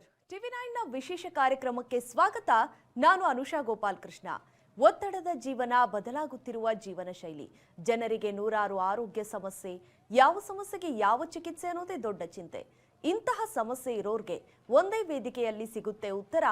Doctor ಟಿವಿ9ನ ವಿಶೇಷ ಕಾರ್ಯಕ್ರಮಕ್ಕೆ ಸ್ವಾಗತ. ನಾನು ಅನುಷಾ ಗೋಪಾಲ್ ಕೃಷ್ಣ. ಒತ್ತಡದ ಜೀವನ, ಬದಲಾಗುತ್ತಿರುವ ಜೀವನ ಶೈಲಿ, ಜನರಿಗೆ ನೂರಾರು ಆರೋಗ್ಯ ಸಮಸ್ಯೆ, ಯಾವ ಸಮಸ್ಯೆಗೆ ಯಾವ ಚಿಕಿತ್ಸೆ ಅನ್ನೋದೇ ದೊಡ್ಡ ಚಿಂತೆ. ಇಂತಹ ಸಮಸ್ಯೆ ಇರೋರ್ಗೆ ಒಂದೇ ವೇದಿಕೆಯಲ್ಲಿ ಸಿಗುತ್ತೆ ಉತ್ತರ.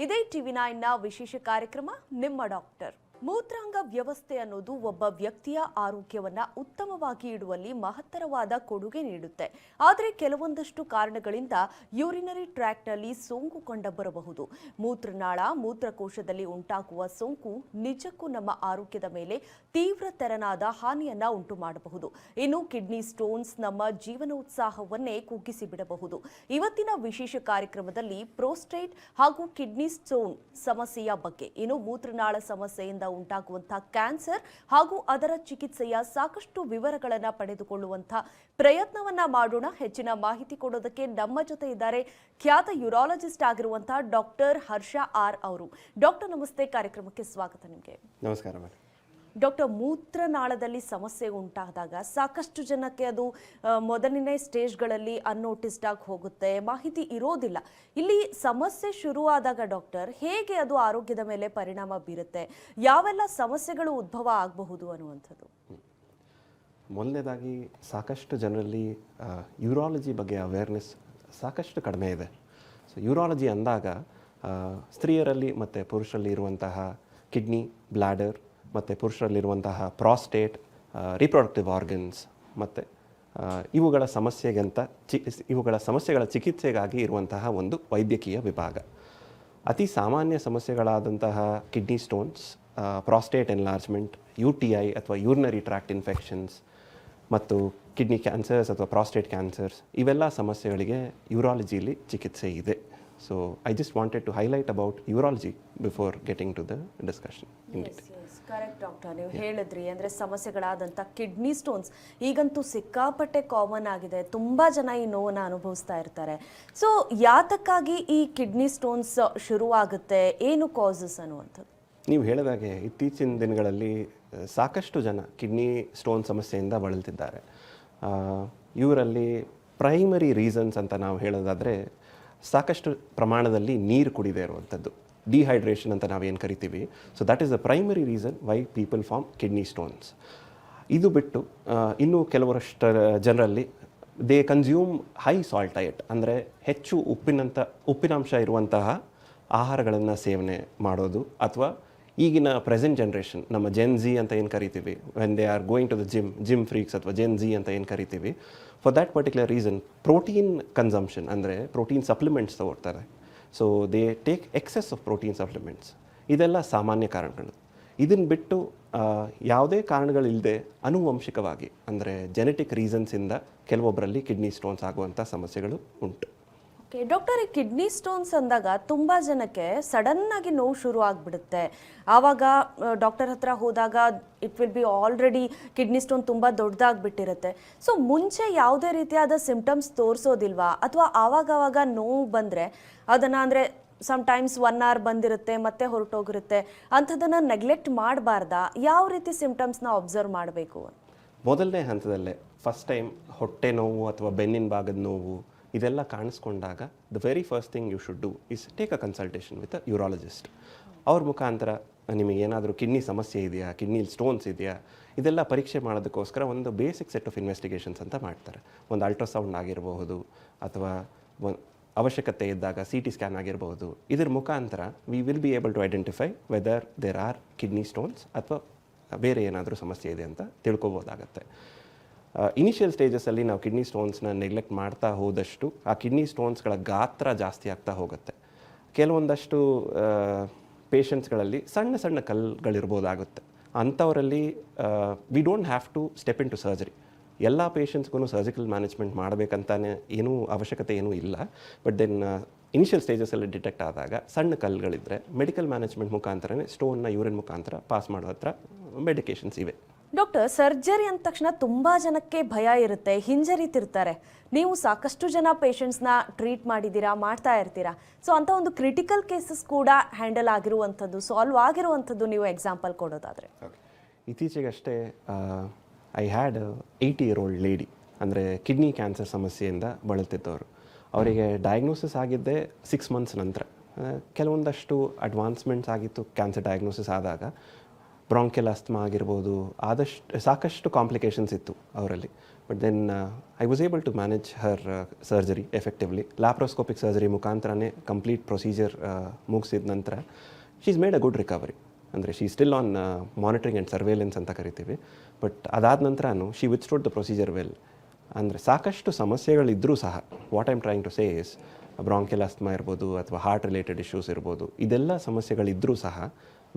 ಇದೇ ಟಿವಿ9ನ ವಿಶೇಷ ಕಾರ್ಯಕ್ರಮ ನಿಮ್ಮ ಡಾಕ್ಟರ್. ಮೂತ್ರಾಂಗ ವ್ಯವಸ್ಥೆ ಅನ್ನೋದು ಒಬ್ಬ ವ್ಯಕ್ತಿಯ ಆರೋಗ್ಯವನ್ನ ಉತ್ತಮವಾಗಿ ಇಡುವಲ್ಲಿ ಮಹತ್ತರವಾದ ಕೊಡುಗೆ ನೀಡುತ್ತೆ. ಆದರೆ ಕೆಲವೊಂದಷ್ಟು ಕಾರಣಗಳಿಂದ ಯೂರಿನರಿ ಟ್ರ್ಯಾಕ್ಟ್ನಲ್ಲಿ ಸೋಂಕು ಕಂಡುಬರಬಹುದು. ಮೂತ್ರನಾಳ, ಮೂತ್ರಕೋಶದಲ್ಲಿ ಉಂಟಾಗುವ ಸೋಂಕು ನಿಜಕ್ಕೂ ನಮ್ಮ ಆರೋಗ್ಯದ ಮೇಲೆ ತೀವ್ರತರನಾದ ಹಾನಿಯನ್ನ ಉಂಟು ಮಾಡಬಹುದು. ಇನ್ನು ಕಿಡ್ನಿ ಸ್ಟೋನ್ಸ್ ನಮ್ಮ ಜೀವನೋತ್ಸಾಹವನ್ನೇ ಕುಗ್ಗಿಸಿ ಬಿಡಬಹುದು. ಇವತ್ತಿನ ವಿಶೇಷ ಕಾರ್ಯಕ್ರಮದಲ್ಲಿ ಪ್ರೋಸ್ಟೇಟ್ ಹಾಗೂ ಕಿಡ್ನಿ ಸ್ಟೋನ್ ಸಮಸ್ಯೆಯ ಬಗ್ಗೆ, ಇನ್ನು ಮೂತ್ರನಾಳ ಸಮಸ್ಯೆಯಿಂದ ಉಂಟಾಗುವಂತಹ ಕ್ಯಾನ್ಸರ್ ಹಾಗೂ ಅದರ ಚಿಕಿತ್ಸೆಯ ಸಾಕಷ್ಟು ವಿವರಗಳನ್ನು ಪಡೆದುಕೊಳ್ಳುವಂತಹ ಪ್ರಯತ್ನವನ್ನ ಮಾಡೋಣ. ಹೆಚ್ಚಿನ ಮಾಹಿತಿ ಕೊಡೋದಕ್ಕೆ ನಮ್ಮ ಜೊತೆ ಇದ್ದಾರೆ ಖ್ಯಾತ ಯೂರಾಲಜಿಸ್ಟ್ ಆಗಿರುವಂತಹ ಡಾಕ್ಟರ್ ಹರ್ಷ ಆರ್ ಅವರು. ಡಾಕ್ಟರ್ ನಮಸ್ತೆ, ಕಾರ್ಯಕ್ರಮಕ್ಕೆ ಸ್ವಾಗತ. ನಿಮಗೆ ನಮಸ್ಕಾರ ಮೇಡಮ್. ಡಾಕ್ಟರ್, ಮೂತ್ರನಾಳದಲ್ಲಿ ಸಮಸ್ಯೆ ಉಂಟಾದಾಗ ಸಾಕಷ್ಟು ಜನಕ್ಕೆ ಅದು ಮೊದಲನೇ ಸ್ಟೇಜ್ಗಳಲ್ಲಿ ಅನ್ನೋಟಿಸ್ಡ್ ಆಗಿ ಹೋಗುತ್ತೆ, ಮಾಹಿತಿ ಇರೋದಿಲ್ಲ. ಇಲ್ಲಿ ಸಮಸ್ಯೆ ಶುರುವಾದಾಗ ಡಾಕ್ಟರ್ ಹೇಗೆ ಅದು ಆರೋಗ್ಯದ ಮೇಲೆ ಪರಿಣಾಮ ಬೀರುತ್ತೆ, ಯಾವೆಲ್ಲ ಸಮಸ್ಯೆಗಳು ಉದ್ಭವ ಆಗಬಹುದು ಅನ್ನುವಂಥದ್ದು? ಮೊದಲನೇದಾಗಿ ಸಾಕಷ್ಟು ಜನರಲ್ಲಿ ಯೂರಾಲಜಿ ಬಗ್ಗೆ ಅವೇರ್ನೆಸ್ ಸಾಕಷ್ಟು ಕಡಿಮೆ ಇದೆ. ಸೊ ಯೂರಾಲಜಿ ಅಂದಾಗ ಸ್ತ್ರೀಯರಲ್ಲಿ ಮತ್ತು ಪುರುಷರಲ್ಲಿ ಇರುವಂತಹ ಕಿಡ್ನಿ, ಬ್ಲಾಡರ್ ಮತ್ತು ಪುರುಷರಲ್ಲಿರುವಂತಹ ಪ್ರಾಸ್ಟೇಟ್, ರಿಪ್ರೊಡಕ್ಟಿವ್ ಆರ್ಗನ್ಸ್ ಮತ್ತು ಇವುಗಳ ಸಮಸ್ಯೆಗಳ ಚಿಕಿತ್ಸೆಗಾಗಿ ಇರುವಂತಹ ಒಂದು ವೈದ್ಯಕೀಯ ವಿಭಾಗ. ಅತಿ ಸಾಮಾನ್ಯ ಸಮಸ್ಯೆಗಳಾದಂತಹ kidney stones, prostate enlargement, UTI ಅಥವಾ ಯೂರಿನರಿ ಟ್ರ್ಯಾಕ್ಟ್ ಇನ್ಫೆಕ್ಷನ್ಸ್ ಮತ್ತು ಕಿಡ್ನಿ ಕ್ಯಾನ್ಸರ್ಸ್ ಅಥವಾ ಪ್ರಾಸ್ಟೇಟ್ ಕ್ಯಾನ್ಸರ್ಸ್, ಇವೆಲ್ಲ ಸಮಸ್ಯೆಗಳಿಗೆ ಯೂರಾಲಜಿಲಿ ಚಿಕಿತ್ಸೆ ಇದೆ. So I just wanted to highlight about urology before getting to the discussion in detail. Correct doctor, ನೀವು ಹೇಳಿದ್ರಿ ಅಂದರೆ ಸಮಸ್ಯೆಗಳಾದಂಥ ಕಿಡ್ನಿ ಸ್ಟೋನ್ಸ್ ಈಗಂತೂ ಸಿಕ್ಕಾಪಟ್ಟೆ ಕಾಮನ್ ಆಗಿದೆ. ತುಂಬ ಜನ ಈ ನೋವನ್ನು ಅನುಭವಿಸ್ತಾ ಇರ್ತಾರೆ. ಸೊ ಯಾತಕ್ಕಾಗಿ ಈ ಕಿಡ್ನಿ ಸ್ಟೋನ್ಸ್ ಶುರುವಾಗುತ್ತೆ, ಏನು ಕಾಸಸ್ ಅನ್ನುವಂಥದ್ದು? ನೀವು ಹೇಳಿದಾಗೆ ಇತ್ತೀಚಿನ ದಿನಗಳಲ್ಲಿ ಸಾಕಷ್ಟು ಜನ ಕಿಡ್ನಿ ಸ್ಟೋನ್ ಸಮಸ್ಯೆಯಿಂದ ಬಳಲ್ತಿದ್ದಾರೆ. ಇವರಲ್ಲಿ ಪ್ರೈಮರಿ ರೀಸನ್ಸ್ ಅಂತ ನಾವು ಹೇಳೋದಾದರೆ ಸಾಕಷ್ಟು ಪ್ರಮಾಣದಲ್ಲಿ ನೀರು ಕುಡಿದೇ ಇರುವಂಥದ್ದು, ಡಿಹೈಡ್ರೇಷನ್ ಅಂತ ನಾವೇನು ಕರಿತೀವಿ. So that is the primary reason why people form kidney stones. ಇದು ಬಿಟ್ಟು ಇನ್ನೂ ಕೆಲವರಷ್ಟು ಜನರಲ್ಲಿ they consume high salt diet, ಅಂದರೆ ಹೆಚ್ಚು ಉಪ್ಪಿನಾಂಶ ಇರುವಂತಹ ಆಹಾರಗಳನ್ನು ಸೇವನೆ ಮಾಡೋದು, ಅಥವಾ ಈಗಿನ ಪ್ರೆಸೆಂಟ್ ಜನ್ರೇಷನ್ ನಮ್ಮ ಜೆನ್-ಝಿ ಅಂತ ಏನು ಕರಿತೀವಿ, when they are going to the gym freaks ಅಥವಾ ಜೆನ್-ಝಿ ಅಂತ ಏನು ಕರಿತೀವಿ, for that particular reason protein consumption, ಅಂದರೆ ಪ್ರೋಟೀನ್ ಸಪ್ಲಿಮೆಂಟ್ಸ್ ತಗೊಳ್ತಾರೆ. So they take excess of protein supplements. ಇದೆಲ್ಲ ಸಾಮಾನ್ಯ ಕಾರಣಗಳು. ಇದನ್ನು ಬಿಟ್ಟು ಯಾವುದೇ ಕಾರಣಗಳಿಲ್ಲದೆ ಆನುವಂಶಿಕವಾಗಿ, ಅಂದರೆ ಜೆನೆಟಿಕ್ ರೀಸನ್ಸಿಂದ ಕೆಲವೊಬ್ಬರಲ್ಲಿ ಕಿಡ್ನಿ ಸ್ಟೋನ್ಸ್ ಆಗುವಂಥ ಸಮಸ್ಯೆಗಳು ಉಂಟು. ಓಕೆ ಡಾಕ್ಟರ್, ಈ ಕಿಡ್ನಿ ಸ್ಟೋನ್ಸ್ ಅಂದಾಗ ತುಂಬ ಜನಕ್ಕೆ ಸಡನ್ನಾಗಿ ನೋವು ಶುರು ಆಗಿಬಿಡುತ್ತೆ. ಆವಾಗ ಡಾಕ್ಟರ್ ಹತ್ರ ಹೋದಾಗ it will be already kidney stone ತುಂಬ ದೊಡ್ಡದಾಗ್ಬಿಟ್ಟಿರುತ್ತೆ. ಸೊ ಮುಂಚೆ ಯಾವುದೇ ರೀತಿಯಾದ ಸಿಂಪ್ಟಮ್ಸ್ ತೋರಿಸೋದಿಲ್ವಾ, ಅಥವಾ ಆವಾಗವಾಗ ನೋವು ಬಂದರೆ ಅದನ್ನು, ಅಂದರೆ ಸಮ್ಟೈಮ್ಸ್ 1 hour ಬಂದಿರುತ್ತೆ ಮತ್ತೆ ಹೊರಟೋಗಿರುತ್ತೆ, ಅಂಥದ್ದನ್ನು ನೆಗ್ಲೆಕ್ಟ್ ಮಾಡಬಾರ್ದಾ? ಯಾವ ರೀತಿ ಸಿಂಪ್ಟಮ್ಸ್ನ ಅಬ್ಸರ್ವ್ ಮಾಡಬೇಕು? ಮೊದಲನೇ ಹಂತದಲ್ಲೇ ಫಸ್ಟ್ ಟೈಮ್ ಹೊಟ್ಟೆ ನೋವು ಅಥವಾ ಬೆನ್ನಿನ ಭಾಗದ ನೋವು ಇದೆಲ್ಲ ಕಾಣಿಸ್ಕೊಂಡಾಗ the very first thing you should do is take a consultation with a urologist. ಅವ್ರ ಮುಖಾಂತರ ನಿಮಗೆ ಏನಾದರೂ ಕಿಡ್ನಿ ಸಮಸ್ಯೆ ಇದೆಯಾ, ಕಿಡ್ನಿ ಸ್ಟೋನ್ಸ್ ಇದೆಯಾ, ಇದೆಲ್ಲ ಪರೀಕ್ಷೆ ಮಾಡೋದಕ್ಕೋಸ್ಕರ ಒಂದು ಬೇಸಿಕ್ ಸೆಟ್ ಆಫ್ ಇನ್ವೆಸ್ಟಿಗೇಷನ್ಸ್ ಅಂತ ಮಾಡ್ತಾರೆ. ಒಂದು ಅಲ್ಟ್ರಾಸೌಂಡ್ ಆಗಿರಬಹುದು, ಅಥವಾ ಅವಶ್ಯಕತೆ ಇದ್ದಾಗ CT ಸ್ಕ್ಯಾನ್ ಆಗಿರಬಹುದು. ಇದರ ಮುಖಾಂತರ we will be able to identify whether there are kidney stones ಅಥವಾ ಬೇರೆ ಏನಾದರೂ ಸಮಸ್ಯೆ ಇದೆ ಅಂತ ತಿಳ್ಕೊಬೋದಾಗತ್ತೆ. ಇನಿಷಿಯಲ್ ಸ್ಟೇಜಸ್ಸಲ್ಲಿ ನಾವು ಕಿಡ್ನಿ ಸ್ಟೋನ್ಸ್ನ ನೆಗ್ಲೆಕ್ಟ್ ಮಾಡ್ತಾ ಹೋದಷ್ಟು ಆ ಕಿಡ್ನಿ ಸ್ಟೋನ್ಸ್ಗಳ ಗಾತ್ರ ಜಾಸ್ತಿ ಆಗ್ತಾ ಹೋಗುತ್ತೆ. ಕೆಲವೊಂದಷ್ಟು ಪೇಷಂಟ್ಸ್ಗಳಲ್ಲಿ ಸಣ್ಣ ಸಣ್ಣ ಕಲ್ಲುಗಳಿರ್ಬೋದಾಗುತ್ತೆ. ಅಂಥವರಲ್ಲಿ we don't have to step in to surgery. ಎಲ್ಲ ಪೇಷಂಟ್ಸ್ಗೂ ಸರ್ಜಿಕಲ್ ಮ್ಯಾನೇಜ್ಮೆಂಟ್ ಮಾಡಬೇಕಂತಾನೆ ಅವಶ್ಯಕತೆ ಏನೂ ಇಲ್ಲ. ಬಟ್ ದೆನ್ ಇನಿಷಿಯಲ್ ಸ್ಟೇಜಸಲ್ಲಿ ಡಿಟೆಕ್ಟ್ ಆದಾಗ ಸಣ್ಣ ಕಲ್ಲುಗಳಿದ್ದರೆ ಮೆಡಿಕಲ್ ಮ್ಯಾನೇಜ್ಮೆಂಟ್ ಮುಖಾಂತರನೇ ಸ್ಟೋನ್ನ ಯೂರಿನ್ ಮುಖಾಂತರ ಪಾಸ್ ಮಾಡೋ ಹತ್ರ ಮೆಡಿಕೇಷನ್ಸ್ ಇವೆ. ಡಾಕ್ಟರ್, ಸರ್ಜರಿ ಅಂದ ತಕ್ಷಣ ತುಂಬ ಜನಕ್ಕೆ ಭಯ ಇರುತ್ತೆ, ಹಿಂಜರಿತಿರ್ತಾರೆ. ನೀವು ಸಾಕಷ್ಟು ಜನ ಪೇಷಂಟ್ಸ್ನ ಟ್ರೀಟ್ ಮಾಡಿದ್ದೀರಾ, ಮಾಡ್ತಾ ಇರ್ತೀರಾ. ಸೊ ಅಂಥ ಒಂದು ಕ್ರಿಟಿಕಲ್ ಕೇಸಸ್ ಕೂಡ ಹ್ಯಾಂಡಲ್ ಆಗಿರುವಂಥದ್ದು, ಸಾಲ್ವ್ ಆಗಿರುವಂಥದ್ದು ನೀವು ಎಕ್ಸಾಂಪಲ್ ಕೊಡೋದಾದರೆ? ಇತ್ತೀಚೆಗಷ್ಟೇ ಐ ಹ್ಯಾಡ್ 80-year-old ಲೇಡಿ, ಅಂದರೆ ಕಿಡ್ನಿ ಕ್ಯಾನ್ಸರ್ ಸಮಸ್ಯೆಯಿಂದ ಬಳಲ್ತಿದ್ದವರು. ಅವರಿಗೆ ಡಯಾಗ್ನೋಸಿಸ್ ಆಗಿದ್ದೇ 6 ಮಂತ್ಸ್ ನಂತರ. ಕೆಲವೊಂದಷ್ಟು ಅಡ್ವಾನ್ಸ್ಮೆಂಟ್ಸ್ ಆಗಿತ್ತು ಕ್ಯಾನ್ಸರ್ ಡಯಾಗ್ನೋಸಿಸ್ ಆದಾಗ. ಬ್ರಾಂಕಿಯಲ್ ಅಸ್ತಮಾ ಆಗಿರ್ಬೋದು, ಸಾಕಷ್ಟು ಕಾಂಪ್ಲಿಕೇಶನ್ಸ್ ಇತ್ತು ಅವರಲ್ಲಿ. But then I was able to manage her surgery effectively. Laparoscopic surgery ಮುಖಾಂತರನೇ ಕಂಪ್ಲೀಟ್ ಪ್ರೊಸೀಜರ್ ಮುಗಿಸಿದ ನಂತರ she is made a good recovery. ಅಂದರೆ she still on monitoring and surveillance ಅಂತ ಕರಿತೀವಿ. ಬಟ್ ಅದಾದ ನಂತರನೂ she withstood the procedure well. ಅಂದರೆ ಸಾಕಷ್ಟು ಸಮಸ್ಯೆಗಳಿದ್ದರೂ ಸಹ, what I'm trying to say is, bronchial asthma ಇರ್ಬೋದು ಅಥವಾ ಹಾರ್ಟ್ ರಿಲೇಟೆಡ್ ಇಶ್ಯೂಸ್ ಇರ್ಬೋದು, ಇದೆಲ್ಲ ಸಮಸ್ಯೆಗಳಿದ್ದರೂ ಸಹ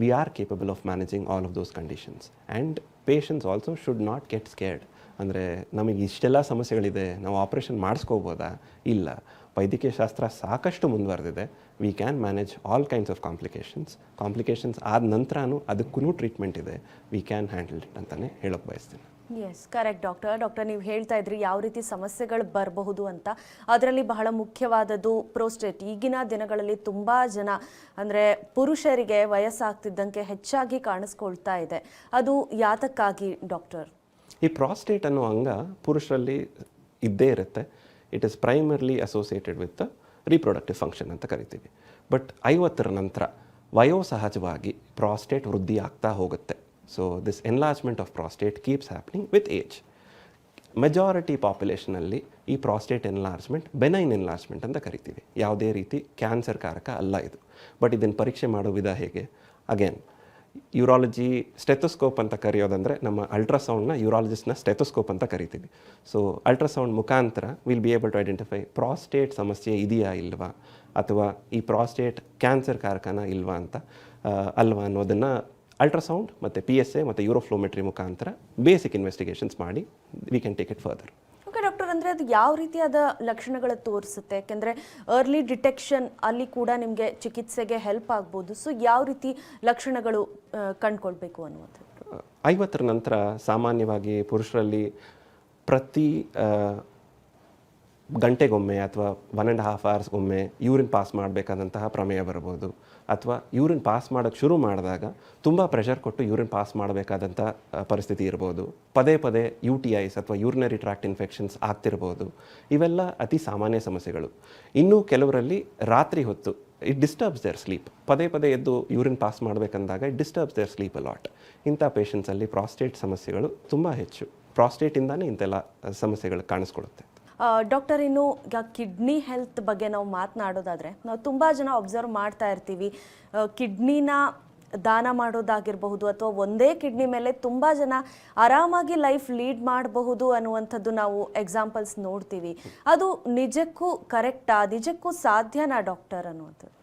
we are capable of managing all of those conditions. And patients also should not get scared. ಅಂದರೆ ನಮಗೆ ಇಷ್ಟೆಲ್ಲ ಸಮಸ್ಯೆಗಳಿದೆ, ನಾವು ಆಪ್ರೇಷನ್ ಮಾಡಿಸ್ಕೋಬೋದಾ? ಇಲ್ಲ, ವೈದ್ಯಕೀಯ ಶಾಸ್ತ್ರ ಸಾಕಷ್ಟು ಮುಂದುವರೆದಿದೆ. We can manage all kinds of complications ಆದ ನಂತರನೂ ಅದಕ್ಕೂ ಟ್ರೀಟ್ಮೆಂಟ್ ಇದೆ. ವಿ ಕ್ಯಾನ್ ಹ್ಯಾಂಡಲ್ ಇಟ್ ಅಂತಲೇ ಹೇಳೋಕ್ಕೆ ಬಯಸ್ತೀನಿ. ಎಸ್, ಕರೆಕ್ಟ್ ಡಾಕ್ಟರ್ ನೀವು ಹೇಳ್ತಾ ಇದ್ರಿ ಯಾವ ರೀತಿ ಸಮಸ್ಯೆಗಳು ಬರಬಹುದು ಅಂತ. ಅದರಲ್ಲಿ ಬಹಳ ಮುಖ್ಯವಾದದ್ದು ಪ್ರೋಸ್ಟೇಟ್. ಈಗಿನ ದಿನಗಳಲ್ಲಿ ತುಂಬ ಜನ ಅಂದರೆ ಪುರುಷರಿಗೆ ವಯಸ್ಸಾಗ್ತಿದ್ದಂಗೆ ಹೆಚ್ಚಾಗಿ ಕಾಣಿಸ್ಕೊಳ್ತಾ ಇದೆ. ಅದು ಯಾತಕ್ಕಾಗಿ ಡಾಕ್ಟರ್? ಈ ಪ್ರಾಸ್ಟೇಟ್ ಅನ್ನೋ ಅಂಗ ಪುರುಷರಲ್ಲಿ ಇದ್ದೇ ಇರುತ್ತೆ. It is primarily associated with reproductive function ಅಂತ ಕರಿತೀವಿ. ಬಟ್ 50ರ ನಂತರ ವಯೋಸಹಜವಾಗಿ ಪ್ರಾಸ್ಟೇಟ್ ವೃದ್ಧಿ ಆಗ್ತಾ ಹೋಗುತ್ತೆ. So this enlargement of prostate keeps happening with age. Majority ಪಾಪ್ಯುಲೇಷನಲ್ಲಿ ಈ ಪ್ರಾಸ್ಟೇಟ್ ಎನ್ಲಾರ್ಜ್ಮೆಂಟ್ ಬೆನೈನ್ ಎನ್ಲಾರ್ಜ್ಮೆಂಟ್ ಅಂತ ಕರಿತೀವಿ. ಯಾವುದೇ ರೀತಿ ಕ್ಯಾನ್ಸರ್ ಕಾರಕ ಅಲ್ಲ ಇದು. ಬಟ್ ಇದನ್ನು ಪರೀಕ್ಷೆ ಮಾಡೋ ವಿಧ ಹೇಗೆ? ಅಗೇನ್, ಯೂರಾಲಜಿ ಸ್ಟೆಥೋಸ್ಕೋಪ್ ಅಂತ ಕರೆಯೋದಂದರೆ ನಮ್ಮ ಅಲ್ಟ್ರಾಸೌಂಡ್ನ ಯೂರಾಲಜಿಸ್ಟ್ನ ಸ್ಟೆಥೋಸ್ಕೋಪ್ ಅಂತ ಕರಿತೀವಿ. ಸೊ ಅಲ್ಟ್ರಾಸೌಂಡ್ ಮುಖಾಂತರ will be able to identify prostate ಸಮಸ್ಯೆ ಇದೆಯಾ ಇಲ್ವಾ, ಅಥವಾ ಈ ಪ್ರಾಸ್ಟೇಟ್ ಕ್ಯಾನ್ಸರ್ ಕಾರಕನ ಇಲ್ವಾ ಅಂತ ಅಲ್ವಾ ಅನ್ನೋದನ್ನು ಅಲ್ಟ್ರಾಸೌಂಡ್ ಮತ್ತು PSA ಮತ್ತು ಯೂರೋಫ್ಲೋಮೆಟ್ರಿ ಮುಖಾಂತರ ಬೇಸಿಕ್ ಇನ್ವೆಸ್ಟಿಗೇಷನ್ಸ್ ಮಾಡಿ we can take it further. Okay doctor, ಅಂದರೆ ಅದು ಯಾವ ರೀತಿಯಾದ ಲಕ್ಷಣಗಳು ತೋರಿಸುತ್ತೆ? ಯಾಕೆಂದರೆ ಅರ್ಲಿ ಡಿಟೆಕ್ಷನ್ ಅಲ್ಲಿ ಕೂಡ ನಿಮಗೆ ಚಿಕಿತ್ಸೆಗೆ ಹೆಲ್ಪ್ ಆಗ್ಬೋದು. ಸೊ ಯಾವ ರೀತಿ ಲಕ್ಷಣಗಳು ಕಂಡುಕೊಳ್ಬೇಕು ಅನ್ನುವಂಥದ್ದು? 50ರ ನಂತರ ಸಾಮಾನ್ಯವಾಗಿ ಪುರುಷರಲ್ಲಿ ಪ್ರತಿ ಗಂಟೆಗೊಮ್ಮೆ ಅಥವಾ 1.5 ಅವರ್ಸ್ಗೊಮ್ಮೆ ಯೂರಿನ್ ಪಾಸ್ ಮಾಡಬೇಕಾದಂತಹ ಪ್ರಮೇಯ ಬರ್ಬೋದು. ಅಥವಾ ಯೂರಿನ್ ಪಾಸ್ ಮಾಡೋಕ್ಕೆ ಶುರು ಮಾಡಿದಾಗ ತುಂಬ ಪ್ರೆಷರ್ ಕೊಟ್ಟು ಯೂರಿನ್ ಪಾಸ್ ಮಾಡಬೇಕಾದಂಥ ಪರಿಸ್ಥಿತಿ ಇರ್ಬೋದು. ಪದೇ ಪದೇ UTIs ಅಥವಾ ಯೂರಿನರಿ ಟ್ರ್ಯಾಕ್ಟ್ ಇನ್ಫೆಕ್ಷನ್ಸ್ ಆಗ್ತಿರ್ಬೋದು. ಇವೆಲ್ಲ ಅತಿ ಸಾಮಾನ್ಯ ಸಮಸ್ಯೆಗಳು. ಇನ್ನೂ ಕೆಲವರಲ್ಲಿ ರಾತ್ರಿ ಹೊತ್ತು ಇಟ್ ಡಿಸ್ಟರ್ಬ್ಸ್ ದೇರ್ ಸ್ಲೀಪ್. ಪದೇ ಪದೇ ಎದ್ದು ಯೂರಿನ್ ಪಾಸ್ ಮಾಡಬೇಕಂದಾಗ it disturbs their sleep a lot. ಇಂಥ ಪೇಷಂಟ್ಸಲ್ಲಿ ಪ್ರಾಸ್ಟೇಟ್ ಸಮಸ್ಯೆಗಳು ತುಂಬ ಹೆಚ್ಚು. ಪ್ರಾಸ್ಟೇಟಿಂದಾನೇ ಇಂತೆಲ್ಲ ಸಮಸ್ಯೆಗಳು ಕಾಣಿಸ್ಕೊಳ್ಳುತ್ತೆ. ಡಾಕ್ಟರ್, ಇನ್ನು ಈಗ ಕಿಡ್ನಿ ಹೆಲ್ತ್ ಬಗ್ಗೆ ನಾವು ಮಾತನಾಡೋದಾದರೆ, ನಾವು ತುಂಬ ಜನ ಅಬ್ಸರ್ವ್ ಮಾಡ್ತಾ ಇರ್ತೀವಿ, ಕಿಡ್ನಿನ ದಾನ ಮಾಡೋದಾಗಿರಬಹುದು ಅಥವಾ ಒಂದೇ ಕಿಡ್ನಿ ಮೇಲೆ ತುಂಬ ಜನ ಆರಾಮಾಗಿ ಲೈಫ್ ಲೀಡ್ ಮಾಡಬಹುದು ಅನ್ನುವಂಥದ್ದು ನಾವು ಎಕ್ಸಾಂಪಲ್ಸ್ ನೋಡ್ತೀವಿ. ಅದು ನಿಜಕ್ಕೂ ಕರೆಕ್ಟಾ? ನಿಜಕ್ಕೂ ಸಾಧ್ಯನಾ ಡಾಕ್ಟರ್ ಅನ್ನುವಂಥದ್ದು?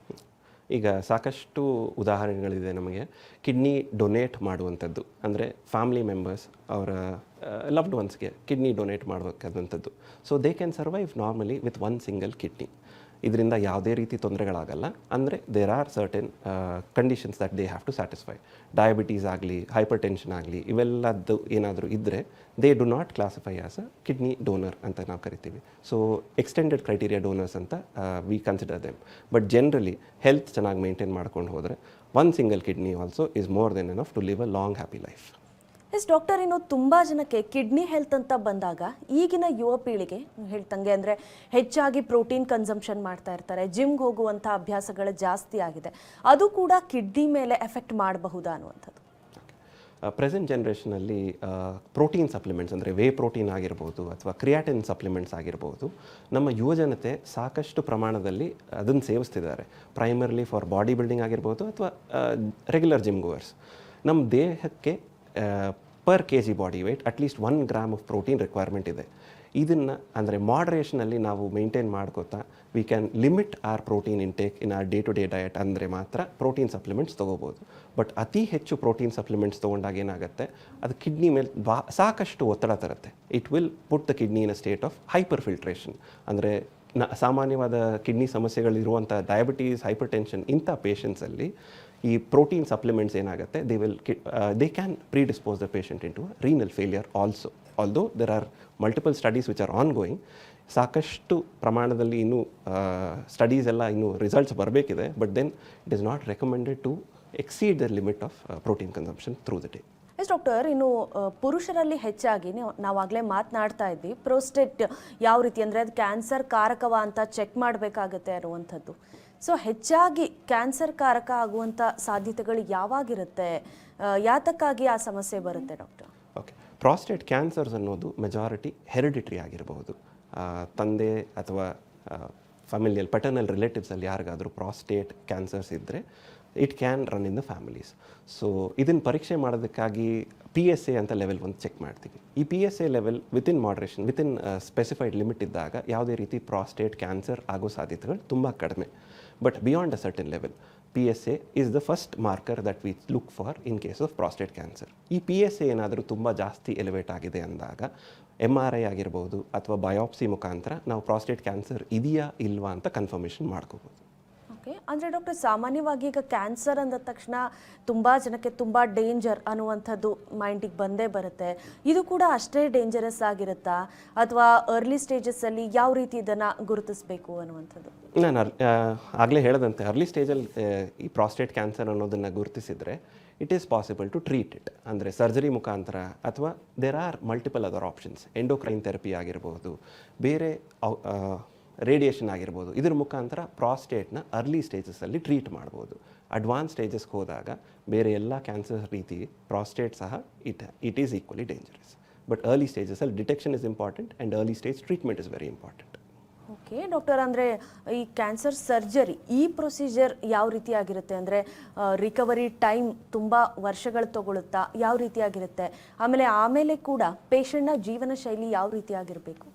ಈಗ ಸಾಕಷ್ಟು ಉದಾಹರಣೆಗಳಿದೆ ನಮಗೆ. ಕಿಡ್ನಿ ಡೊನೇಟ್ ಮಾಡುವಂಥದ್ದು ಅಂದರೆ ಫ್ಯಾಮಿಲಿ ಮೆಂಬರ್ಸ್ ಅವರ ಲವ್ಡ್ ಒನ್ಸ್ಗೆ ಕಿಡ್ನಿ ಡೊನೇಟ್ ಮಾಡಬೇಕಾದಂಥದ್ದು. So they can survive normally with 1 single kidney. ಇದರಿಂದ ಯಾವುದೇ ರೀತಿ ತೊಂದರೆಗಳಾಗಲ್ಲ. ಅಂದರೆ there are certain conditions that they have to satisfy. Diabetes ಆಗಲಿ, ಹೈಪರ್ ಟೆನ್ಷನ್ ಆಗಲಿ, ಇವೆಲ್ಲದ್ದು ಏನಾದರೂ ಇದ್ದರೆ they do not classify as a kidney donor ಅಂತ ನಾವು ಕರಿತೀವಿ. ಸೊ ಎಕ್ಸ್ಟೆಂಡೆಡ್ ಕ್ರೈಟೀರಿಯಾ ಡೋನರ್ಸ್ ಅಂತ we consider them. But generally health ಚೆನ್ನಾಗಿ ಮೇಂಟೈನ್ ಮಾಡ್ಕೊಂಡು ಹೋದರೆ 1 single kidney also is more than enough to live a long happy life. Yes doctor, ಇನ್ನು ತುಂಬ ಜನಕ್ಕೆ ಕಿಡ್ನಿ ಹೆಲ್ತ್ ಅಂತ ಬಂದಾಗ ಈಗಿನ ಯುವ ಪೀಳಿಗೆ ಹೇಳ್ತಂಗೆ ಅಂದರೆ ಹೆಚ್ಚಾಗಿ ಪ್ರೋಟೀನ್ ಕನ್ಸಂಪ್ಷನ್ ಮಾಡ್ತಾ ಇರ್ತಾರೆ, ಜಿಮ್ಗೆ ಹೋಗುವಂಥ ಅಭ್ಯಾಸಗಳು ಜಾಸ್ತಿ ಆಗಿದೆ. ಅದು ಕೂಡ ಕಿಡ್ನಿ ಮೇಲೆ ಎಫೆಕ್ಟ್ ಮಾಡಬಹುದಾ ಅನ್ನುವಂಥದ್ದು? ಪ್ರೆಸೆಂಟ್ ಜನ್ರೇಷನಲ್ಲಿ ಪ್ರೋಟೀನ್ ಸಪ್ಲಿಮೆಂಟ್ಸ್ ಅಂದರೆ ವೇ ಪ್ರೋಟೀನ್ ಆಗಿರ್ಬೋದು ಅಥವಾ ಕ್ರಿಯಾಟಿನ್ ಸಪ್ಲಿಮೆಂಟ್ಸ್ ಆಗಿರ್ಬೋದು, ನಮ್ಮ ಯುವಜನತೆ ಸಾಕಷ್ಟು ಪ್ರಮಾಣದಲ್ಲಿ ಅದನ್ನು ಸೇವಿಸ್ತಿದ್ದಾರೆ. ಪ್ರೈಮರ್ಲಿ ಫಾರ್ ಬಾಡಿ ಬಿಲ್ಡಿಂಗ್ ಆಗಿರ್ಬೋದು ಅಥವಾ ರೆಗ್ಯುಲರ್ ಜಿಮ್ ಗೋವರ್ಸ್. ನಮ್ಮ ದೇಹಕ್ಕೆ per KG body weight at least 1 gram of protein requirement ಇದೆ. ಇದನ್ನು ಅಂದರೆ ಮಾಡ್ರೇಷನಲ್ಲಿ ನಾವು ಮೇಂಟೈನ್ ಮಾಡ್ಕೋತಾ we can limit our protein intake in our day to day diet ಅಂದರೆ ಮಾತ್ರ ಪ್ರೋಟೀನ್ ಸಪ್ಲಿಮೆಂಟ್ಸ್ ತೊಗೋಬೋದು. ಬಟ್ ಅತಿ ಹೆಚ್ಚು ಪ್ರೋಟೀನ್ ಸಪ್ಲಿಮೆಂಟ್ಸ್ ತೊಗೊಂಡಾಗ ಏನಾಗುತ್ತೆ, ಅದು ಕಿಡ್ನಿ ಮೇಲೆ ಸಾಕಷ್ಟು ಒತ್ತಡ ತರುತ್ತೆ. It will put the kidney in a state of hyper filtration. ಅಂದರೆ ಸಾಮಾನ್ಯವಾದ ಕಿಡ್ನಿ ಸಮಸ್ಯೆಗಳಿರುವಂಥ ಡಯಾಬಿಟೀಸ್, ಹೈಪರ್ ಟೆನ್ಷನ್ ಇಂಥ ಪೇಷಂಟ್ಸಲ್ಲಿ ಈ ಪ್ರೋಟೀನ್ ಸಪ್ಲಿಮೆಂಟ್ಸ್ ಏನಾಗುತ್ತೆ, they can predispose the patient in to renal failure also. Although there are multiple studies which are on going. ಸಾಕಷ್ಟು ಪ್ರಮಾಣದಲ್ಲಿ ಇನ್ನೂ ಸ್ಟಡೀಸ್ ಎಲ್ಲ ಇನ್ನೂ ರಿಸಲ್ಟ್ಸ್ ಬರಬೇಕಿದೆ. But then it is not recommended to exceed the limit of protein consumption through the day. S doctor, ಇನ್ನು ಪುರುಷರಲ್ಲಿ ಹೆಚ್ಚಾಗಿ ನಾವಾಗಲೇ ಮಾತನಾಡ್ತಾ ಇದ್ವಿ, ಪ್ರೋಸ್ಟೇಟ್ ಯಾವ ರೀತಿ ಅಂದರೆ ಅದು ಕ್ಯಾನ್ಸರ್ ಕಾರಕವ ಅಂತ ಚೆಕ್ ಮಾಡಬೇಕಾಗತ್ತೆ ಅನ್ನುವಂಥದ್ದು. ಸೊ ಹೆಚ್ಚಾಗಿ ಕ್ಯಾನ್ಸರ್ ಕಾರಕ ಆಗುವಂಥ ಸಾಧ್ಯತೆಗಳು ಯಾವಾಗಿರುತ್ತೆ, ಯಾತಕ್ಕಾಗಿ ಆ ಸಮಸ್ಯೆ ಬರುತ್ತೆ ಡಾಕ್ಟರ್? ಓಕೆ, ಪ್ರಾಸ್ಟೇಟ್ ಕ್ಯಾನ್ಸರ್ಸ್ ಅನ್ನೋದು ಮೆಜಾರಿಟಿ ಹೆರಿಡಿಟ್ರಿ ಆಗಿರಬಹುದು. ತಂದೆ ಅಥವಾ ಫ್ಯಾಮಿಲಿಯಲ್ ಪಟರ್ನಲ್ ರಿಲೇಟಿವ್ಸಲ್ಲಿ ಯಾರಿಗಾದರೂ ಪ್ರಾಸ್ಟೇಟ್ ಕ್ಯಾನ್ಸರ್ಸ್ ಇದ್ದರೆ it can run in the families. So ಇದನ್ನು ಪರೀಕ್ಷೆ ಮಾಡೋದಕ್ಕಾಗಿ PSA ಅಂತ ಲೆವೆಲ್ ಒಂದು ಚೆಕ್ ಮಾಡ್ತೀವಿ. ಈ PSA level within moderation, within specified limit ಇದ್ದಾಗ ಯಾವುದೇ ರೀತಿ ಪ್ರಾಸ್ಟೇಟ್ ಕ್ಯಾನ್ಸರ್ ಆಗೋ ಸಾಧ್ಯತೆಗಳು ತುಂಬ ಕಡಿಮೆ. But beyond a certain level, PSA is the first marker that we look for in case of prostate cancer. ಈ PSA ಏನಾದರೂ ತುಂಬ ಜಾಸ್ತಿ ಎಲಿವೇಟ್ ಆಗಿದೆ ಅಂದಾಗ MRI ಆಗಿರ್ಬೋದು ಅಥವಾ ಬಯೋಪ್ಸಿ ಮುಖಾಂತರ ನಾವು ಪ್ರಾಸ್ಟೇಟ್ ಕ್ಯಾನ್ಸರ್ ಇದೆಯಾ ಇಲ್ವಾ ಅಂತ ಕನ್ಫರ್ಮೇಷನ್ ಮಾಡ್ಕೋಬೋದು. ಓಕೆ, ಅಂದರೆ ಡಾಕ್ಟರ್, ಸಾಮಾನ್ಯವಾಗಿ ಈಗ ಕ್ಯಾನ್ಸರ್ ಅಂದ ತಕ್ಷಣ ತುಂಬ ಜನಕ್ಕೆ ತುಂಬ ಡೇಂಜರ್ ಅನ್ನುವಂಥದ್ದು ಮೈಂಡಿಗೆ ಬಂದೇ ಬರುತ್ತೆ. ಇದು ಕೂಡ ಅಷ್ಟೇ ಡೇಂಜರಸ್ ಆಗಿರುತ್ತಾ, ಅಥವಾ ಅರ್ಲಿ ಸ್ಟೇಜಸ್ಸಲ್ಲಿ ಯಾವ ರೀತಿ ಇದನ್ನು ಗುರುತಿಸಬೇಕು ಅನ್ನುವಂಥದ್ದು? ನಾನು ಆಗಲೇ ಹೇಳದಂತೆ ಅರ್ಲಿ ಸ್ಟೇಜಲ್ಲಿ ಈ ಪ್ರಾಸ್ಟೇಟ್ ಕ್ಯಾನ್ಸರ್ ಅನ್ನೋದನ್ನು ಗುರುತಿಸಿದರೆ it is possible to treat it, ಅಂದರೆ ಸರ್ಜರಿ ಮುಖಾಂತರ ಅಥವಾ there are multiple other options. Endocrine therapy ಆಗಿರ್ಬೋದು, ಬೇರೆ ರೇಡಿಯೇಷನ್ ಆಗಿರ್ಬೋದು. ಇದ್ರ ಮುಖಾಂತರ ಪ್ರಾಸ್ಟೇಟ್ನ ಅರ್ಲಿ ಸ್ಟೇಜಸ್ಸಲ್ಲಿ ಟ್ರೀಟ್ ಮಾಡ್ಬೋದು. ಅಡ್ವಾನ್ಸ್ ಸ್ಟೇಜಸ್ಗೆ ಹೋದಾಗ ಬೇರೆ ಎಲ್ಲ ಕ್ಯಾನ್ಸರ್ ರೀತಿ ಪ್ರಾಸ್ಟೇಟ್ ಸಹ it is equally dangerous. But early ಸ್ಟೇಜಸ್ಸಲ್ಲಿ detection is important and early stage treatment is very important. Okay doctor, ಅಂದರೆ ಈ ಕ್ಯಾನ್ಸರ್ ಸರ್ಜರಿ ಈ ಪ್ರೊಸೀಜರ್ ಯಾವ ರೀತಿ ಆಗಿರುತ್ತೆ, ಅಂದರೆ ರಿಕವರಿ ಟೈಮ್ ತುಂಬ ವರ್ಷಗಳು ತಗೊಳುತ್ತಾ, ಯಾವ ರೀತಿಯಾಗಿರುತ್ತೆ? ಆಮೇಲೆ ಕೂಡ ಪೇಷಂಟ್ನ ಜೀವನ ಶೈಲಿ ಯಾವ ರೀತಿಯಾಗಿರಬೇಕು?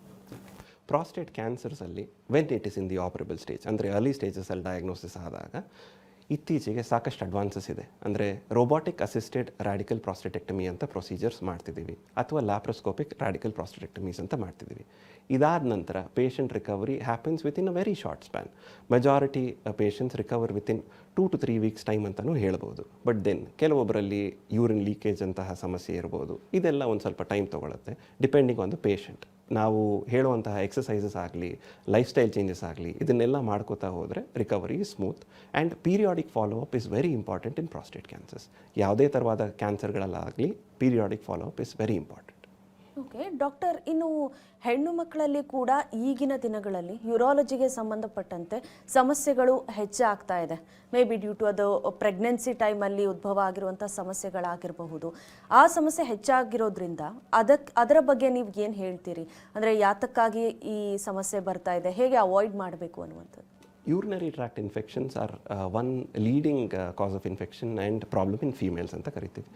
ಪ್ರಾಸ್ಟೇಟ್ ಕ್ಯಾನ್ಸರ್ಸಲ್ಲಿ when it is in the operable stage, ಅಂದರೆ ಅರ್ಲಿ ಸ್ಟೇಜಸಲ್ಲಿ ಡಯಾಗ್ನೋಸಿಸ್ ಆದಾಗ ಇತ್ತೀಚೆಗೆ ಸಾಕಷ್ಟು ಅಡ್ವಾನ್ಸಸ್ ಇದೆ. ಅಂದರೆ ರೋಬೋಟಿಕ್ ಅಸಿಸ್ಟೆಡ್ ರ್ಯಾಡಿಕಲ್ ಪ್ರಾಸ್ಟೆಟೆಕ್ಟಮಿ ಅಂತ ಪ್ರೊಸೀಜರ್ಸ್ ಮಾಡ್ತಿದ್ದೀವಿ, ಅಥವಾ ಲ್ಯಾಪ್ರೋಸ್ಕೋಪಿಕ್ ರ್ಯಾಡಿಕಲ್ ಪ್ರಾಸ್ಟೆಟೆಕ್ಟಮೀಸ್ ಅಂತ ಮಾಡ್ತಿದ್ದೀವಿ. ಇದಾದ ನಂತರ patient recovery happens within a very short span. Majority patients recover within 2 to 3 weeks time ಅಂತಲೂ ಹೇಳ್ಬೋದು. ಬಟ್ ದೆನ್ ಕೆಲವೊಬ್ಬರಲ್ಲಿ ಯೂರಿನ್ ಲೀಕೇಜ್ ಅಂತಹ ಸಮಸ್ಯೆ ಇರ್ಬೋದು. ಇದೆಲ್ಲ ಒಂದು ಸ್ವಲ್ಪ ಟೈಮ್ ತೊಗೊಳುತ್ತೆ ಡಿಪೆಂಡಿಂಗ್ ಆನ್ ದ ಪೇಷಂಟ್. ನಾವು ಹೇಳುವಂತಹ ಎಕ್ಸಸೈಸಸ್ ಆಗಲಿ, ಲೈಫ್ ಸ್ಟೈಲ್ ಚೇಂಜಸ್ ಆಗಲಿ, ಇದನ್ನೆಲ್ಲ ಮಾಡ್ಕೋತಾ ಹೋದರೆ recovery is smooth. And periodic follow up is very important in prostate cancers. ಯಾವುದೇ ಥರವಾದ ಕ್ಯಾನ್ಸರ್ಗಳಲ್ಲಾಗಲಿ periodic follow up is very important. Okay doctor, ಇನ್ನು ಹೆಣ್ಣು ಮಕ್ಕಳಲ್ಲಿ ಕೂಡ ಈಗಿನ ದಿನಗಳಲ್ಲಿ ಯೂರಾಲಜಿಗೆ ಸಂಬಂಧಪಟ್ಟಂತೆ ಸಮಸ್ಯೆಗಳು ಹೆಚ್ಚಾಗ್ತಾ ಇದೆ. ಮೇ ಬಿ ಡ್ಯೂ ಟು ಅದು ಪ್ರೆಗ್ನೆನ್ಸಿ ಟೈಮಲ್ಲಿ ಉದ್ಭವ ಆಗಿರುವಂಥ ಸಮಸ್ಯೆಗಳಾಗಿರಬಹುದು. ಆ ಸಮಸ್ಯೆ ಹೆಚ್ಚಾಗಿರೋದ್ರಿಂದ ಅದರ ಬಗ್ಗೆ ನೀವು ಏನು ಹೇಳ್ತೀರಿ? ಅಂದರೆ ಯಾತಕ್ಕಾಗಿ ಈ ಸಮಸ್ಯೆ ಬರ್ತಾ ಇದೆ, ಹೇಗೆ ಅವಾಯ್ಡ್ ಮಾಡಬೇಕು ಅನ್ನುವಂಥದ್ದು? Urinary tract infections are one leading cause of infection and problem in females ಅಂತ ಕರಿತೀವಿ.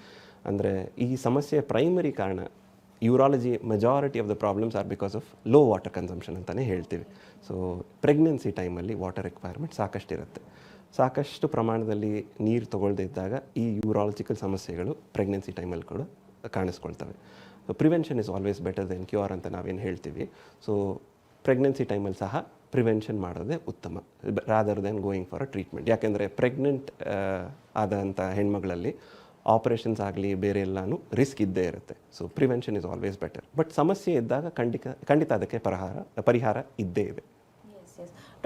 ಅಂದರೆ ಈ ಸಮಸ್ಯೆಯ ಪ್ರೈಮರಿ ಕಾರಣ urology, majority of the problems are because of low water consumption ಅಂತಲೇ ಹೇಳ್ತೀವಿ. ಸೊ ಪ್ರೆಗ್ನೆನ್ಸಿ ಟೈಮಲ್ಲಿ ವಾಟರ್ ರಿಕ್ವೈರ್ಮೆಂಟ್ ಸಾಕಷ್ಟು ಇರುತ್ತೆ. ಸಾಕಷ್ಟು ಪ್ರಮಾಣದಲ್ಲಿ ನೀರು ತೊಗೊಳ್ದೇ ಇದ್ದಾಗ ಈ ಯೂರಾಲಜಿಕಲ್ ಸಮಸ್ಯೆಗಳು ಪ್ರೆಗ್ನೆನ್ಸಿ ಟೈಮಲ್ಲಿ ಕೂಡ ಕಾಣಿಸ್ಕೊಳ್ತವೆ. Prevention is always better than cure ಅಂತ ನಾವೇನು ಹೇಳ್ತೀವಿ. ಸೊ ಪ್ರೆಗ್ನೆನ್ಸಿ ಟೈಮಲ್ಲಿ ಸಹ ಪ್ರಿವೆನ್ಷನ್ ಮಾಡೋದೇ ಉತ್ತಮ, rather then going for a treatment. ಯಾಕೆಂದರೆ ಪ್ರೆಗ್ನೆಂಟ್ ಆದಂಥ ಹೆಣ್ಮಗಳಲ್ಲಿ ಆಪರೇಷನ್ಸ್ ಆಗಲಿ ಬೇರೆ ಎಲ್ಲನೂ ರಿಸ್ಕ್ ಇದ್ದೇ ಇರುತ್ತೆ. So prevention is always better. But ಸಮಸ್ಯೆ ಇದ್ದಾಗ ಖಂಡಿತ ಅದಕ್ಕೆ ಪರಿಹಾರ ಇದ್ದೇ ಇದೆ.